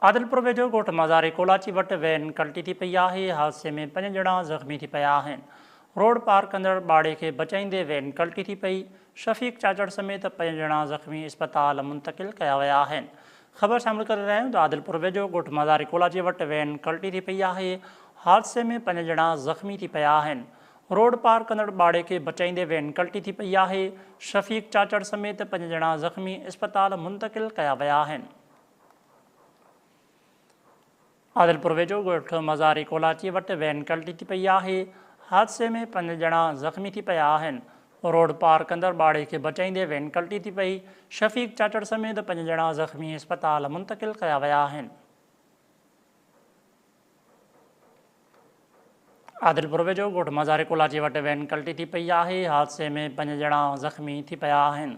आदिलपुर वेझो ॻोठ मज़ारी कोलाची वटि वैन कल्टी थी पई आहे। हादसे में 5 ॼणा ज़ख़्मी थी पिया आहिनि। रोड पार कंदड़ ॿाड़े खे बचाईंदे वैन कल्टी थी पई। शफ़ीक चाचड़ समेत 5 ॼणा ज़ख़्मी इस्पताल मुंतक़िल कया विया आहिनि। ख़बर शामिल करे रहिया आहियूं त आदिलपुर वेझो ॻोठ मज़ारी कोलाची वटि वैन कल्टी थी पई आहे। हादसे में 5 ॼणा ज़ख़्मी थी पिया आहिनि। रोड पार कंदड़ ॿाड़े खे बचाईंदे वैन कल्टी थी पई आहे। शफ़ीक चाचड़ समेत 5 ॼणा ज़ख़्मी इस्पताल मुंतक़िल कया विया आहिनि। आदिलपुर वेझो ॻोठ मज़ारी कोलाची वटि वैन कल्टी थी पई आहे। हादसे में 5 ॼणा ज़ख़्मी थी पिया आहिनि। रोड पार कंदड़ ॿाड़े खे बचाईंदे वैन कल्टी थी पई। शफ़ीक चाचड़ समेत 5 ॼणा ज़ख़्मी इस्पताल मुंतक़िल कया विया आहिनि। आदिलपुर वेझो ॻोठ मज़ारी कोलाची वटि वैन कल्टी थी पई आहे। हादसे में 5 ॼणा ज़ख़्मी थी पिया आहिनि।